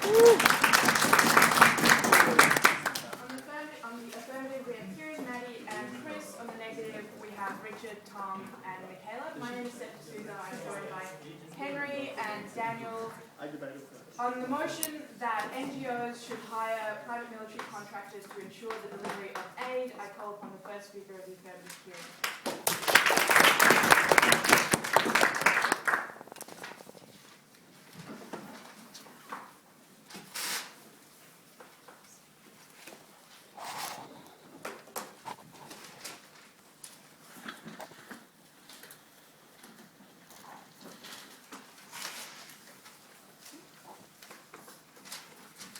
On the affirmative, we have Kiran, Maddie, and Chris. On the negative, we have Richard, Tom, and Michaela. My name is Susan. I'm joined by Henry and Daniel. On the motion that NGOs should hire private military contractors to ensure the delivery of aid, I call upon the first speaker of the affirmative, Kiran.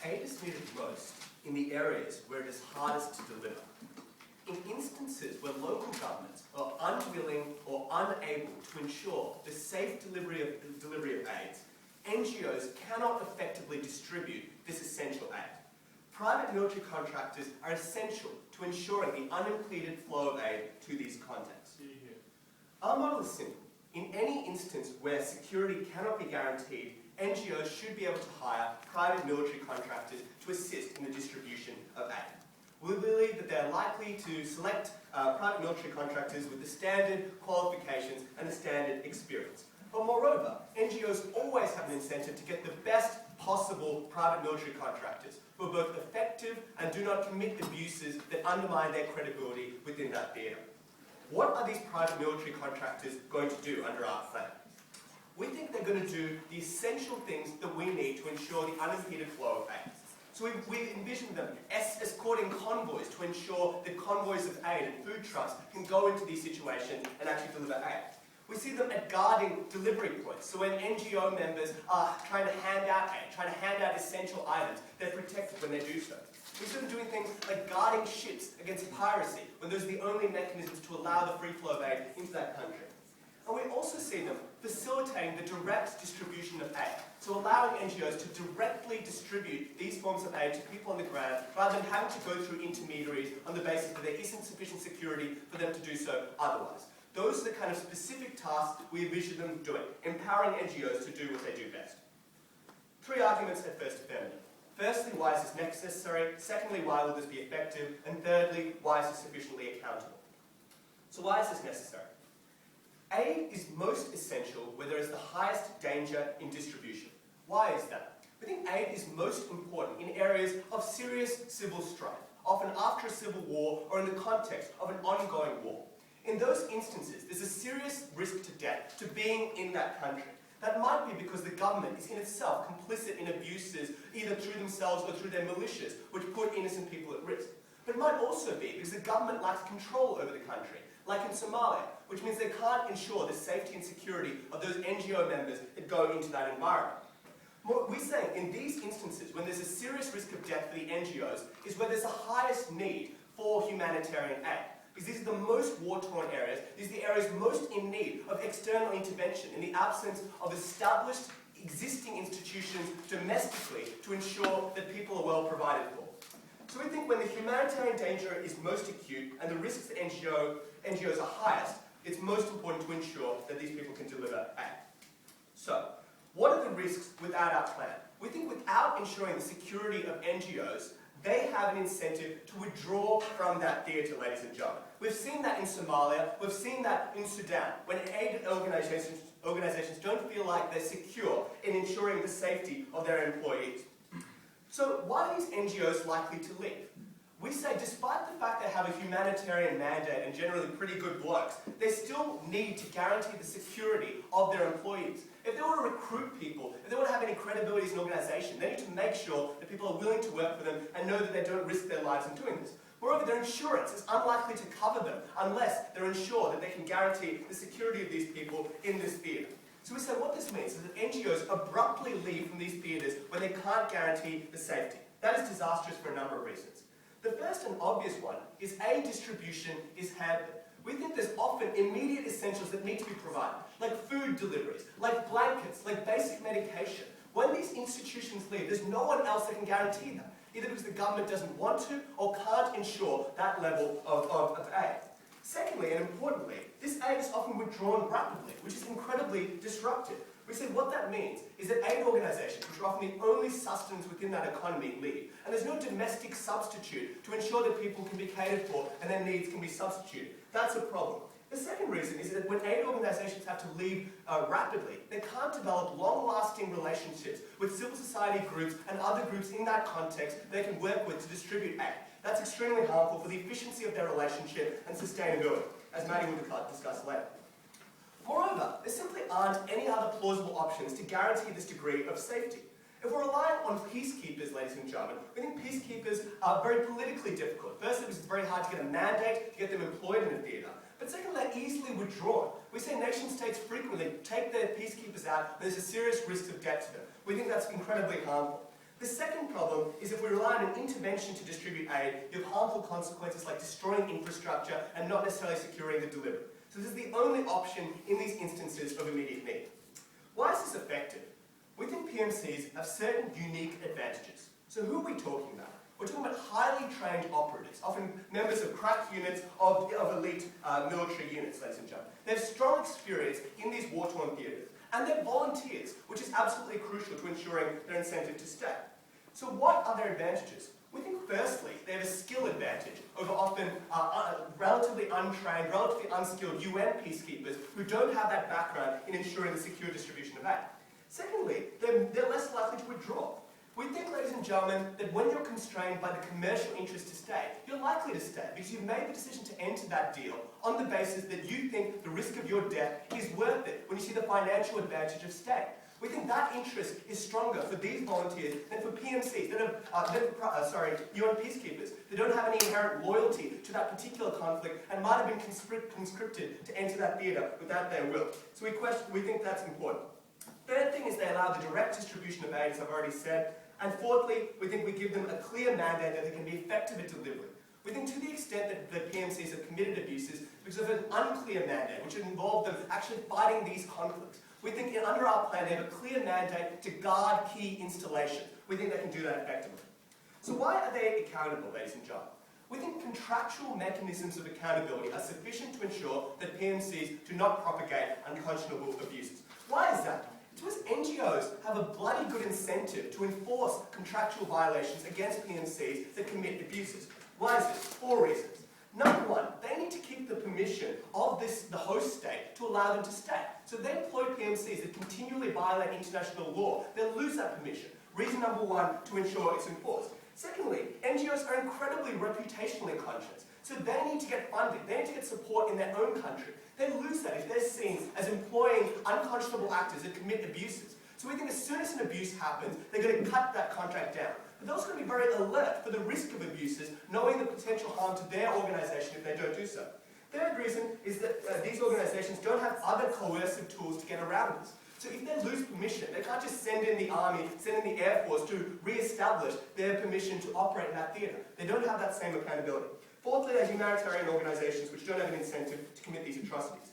Aid is needed most in the areas where it is hardest to deliver. In instances where local governments are unwilling or unable to ensure the safe delivery of aids, NGOs cannot effectively distribute this essential aid. Private military contractors are essential to ensuring the unimpeded flow of aid to these contexts. Our model is simple. In any instance where security cannot be guaranteed, NGOs should be able to hire private military contractors to assist in the distribution of aid. We believe that they are likely to select private military contractors with the standard qualifications and the standard experience. But moreover, NGOs always have an incentive to get the best possible private military contractors who are both effective and do not commit abuses that undermine their credibility within that theatre. What are these private military contractors going to do under our plan? We think they're going to do the essential things that we need to ensure the unimpeded flow of aid. So we envision them escorting convoys to ensure that convoys of aid and food trucks can go into these situations and actually deliver aid. We see them at guarding delivery points. So when NGO members are trying to hand out aid, trying to hand out essential items, they're protected when they do so. We see them doing things like guarding ships against piracy, when those are the only mechanisms to allow the free flow of aid into that country. And we also see them facilitating the direct distribution of aid, so allowing NGOs to directly distribute these forms of aid to people on the ground rather than having to go through intermediaries on the basis that there isn't sufficient security for them to do so otherwise. Those are the kind of specific tasks we envision them doing, empowering NGOs to do what they do best. Three arguments at first affirmative. Firstly, why is this necessary? Secondly, why will this be effective? And thirdly, why is this sufficiently accountable? So why is this necessary? Aid is most essential where there is the highest danger in distribution. Why is that? We think aid is most important in areas of serious civil strife, often after a civil war or in the context of an ongoing war. In those instances, there's a serious risk to death to being in that country. That might be because the government is in itself complicit in abuses, either through themselves or through their militias, which put innocent people at risk. But it might also be because the government lacks control over the country, like in Somalia, which means they can't ensure the safety and security of those NGO members that go into that environment. What we're saying in these instances, when there's a serious risk of death for the NGOs, is where there's the highest need for humanitarian aid. Because these are the most war-torn areas, these are the areas most in need of external intervention in the absence of established existing institutions domestically to ensure that people are well provided for. So we think when the humanitarian danger is most acute and the risks that NGOs are highest, it's most important to ensure that these people can deliver aid. So, what are the risks without our plan? We think without ensuring the security of NGOs, they have an incentive to withdraw from that theatre, ladies and gentlemen. We've seen that in Somalia, we've seen that in Sudan, when aid organisations don't feel like they're secure in ensuring the safety of their employees. So why are these NGOs likely to leave? We say despite the fact they have a humanitarian mandate and generally pretty good blokes, they still need to guarantee the security of their employees. If they want to recruit people, if they want to have any credibility as an organisation, they need to make sure that people are willing to work for them and know that they don't risk their lives in doing this. Moreover, their insurance is unlikely to cover them unless they're ensured that they can guarantee the security of these people in this theatre. So we say what this means is that NGOs abruptly leave from these theatres when they can't guarantee the safety. That is disastrous for a number of reasons. The first and obvious one is aid distribution is hampered. We think there's often immediate essentials that need to be provided, like food deliveries, like blankets, like basic medication. When these institutions leave, there's no one else that can guarantee that, either because the government doesn't want to or can't ensure that level of aid. Secondly, and importantly, this aid is often withdrawn rapidly, which is incredibly disruptive. We say what that means is that aid organisations, which are often the only sustenance within that economy, leave, and there's no domestic substitute to ensure that people can be catered for and their needs can be substituted. That's a problem. The second reason is that when aid organisations have to leave rapidly, they can't develop long-lasting relationships with civil society groups and other groups in that context they can work with to distribute aid. That's extremely harmful for the efficiency of their relationship and sustainability, as Maddie will discuss later. Moreover, there simply aren't any other plausible options to guarantee this degree of safety. If we're relying on peacekeepers, ladies and gentlemen, we think peacekeepers are very politically difficult. First, it was very hard to get a mandate to get them employed in a theatre. But second, they're easily withdrawn. We say nation-states frequently take their peacekeepers out and there's a serious risk of death to them. We think that's incredibly harmful. The second problem is if we rely on an intervention to distribute aid, you have harmful consequences like destroying infrastructure and not necessarily securing the delivery. So this is the only option in these instances of immediate need. Why is this effective? We think PMCs have certain unique advantages. So who are we talking about? We're talking about highly trained operatives, often members of crack units of elite military units, ladies and gentlemen. They have strong experience in these war-torn theatres, and they're volunteers, which is absolutely crucial to ensuring their incentive to stay. So what are their advantages? We think firstly, they have a skill advantage over often relatively untrained, relatively unskilled UN peacekeepers who don't have that background in ensuring the secure distribution of aid. Secondly, they're less likely to withdraw. We think, ladies and gentlemen, that when you're constrained by the commercial interest to stay, you're likely to stay because you've made the decision to enter that deal on the basis that you think the risk of your death is worth it when you see the financial advantage of staying. We think that interest is stronger for these volunteers than for PMCs, UN peacekeepers. They don't have any inherent loyalty to that particular conflict and might have been conscripted to enter that theatre without their will. So we think that's important. Third thing is they allow the direct distribution of aid, as I've already said. And fourthly, we think we give them a clear mandate that they can be effective at delivery. We think to the extent that the PMCs have committed abuses because of an unclear mandate, which would involve them actually fighting these conflicts. We think under our plan they have a clear mandate to guard key installations. We think they can do that effectively. So why are they accountable, ladies and gentlemen? We think contractual mechanisms of accountability are sufficient to ensure that PMCs do not propagate unconscionable abuses. Why is that? It's because NGOs have a bloody good incentive to enforce contractual violations against PMCs that commit abuses. Why is this? 4 reasons. Number one, they need to keep the permission of the host state to allow them to stay. So if they employ PMCs that continually violate international law, they'll lose that permission. Reason number one, to ensure it's enforced. Secondly, NGOs are incredibly reputationally conscious. So they need to get funding, they need to get support in their own country. They lose that if they're seen as employing unconscionable actors that commit abuses. So we think as soon as an abuse happens, they're going to cut that contract down. But they're also going to be very alert for the risk of abuses, knowing the potential harm to their organisation if they don't do so. Third reason is that these organisations don't have other coercive tools to get around this. So if they lose permission, they can't just send in the army, send in the air force to re-establish their permission to operate in that theatre. They don't have that same accountability. Fourthly, they're humanitarian organisations which don't have an incentive to commit these atrocities.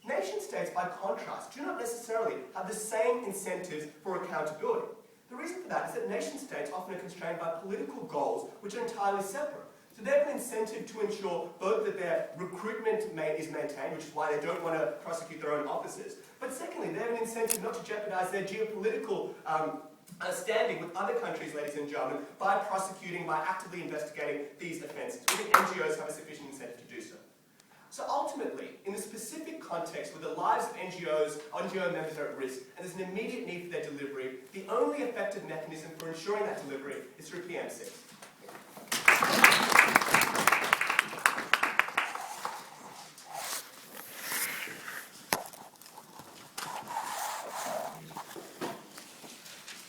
Nation-states, by contrast, do not necessarily have the same incentives for accountability. The reason for that is that nation-states often are constrained by political goals which are entirely separate. So they have an incentive to ensure both that their recruitment is maintained, which is why they don't want to prosecute their own officers, but secondly, they have an incentive not to jeopardise their geopolitical standing with other countries, ladies and gentlemen, by prosecuting, by actively investigating these offences. We think NGOs have a sufficient incentive to do so. So ultimately, in the specific context where the lives of NGO members are at risk, and there's an immediate need for their delivery, the only effective mechanism for ensuring that delivery is through PMCs.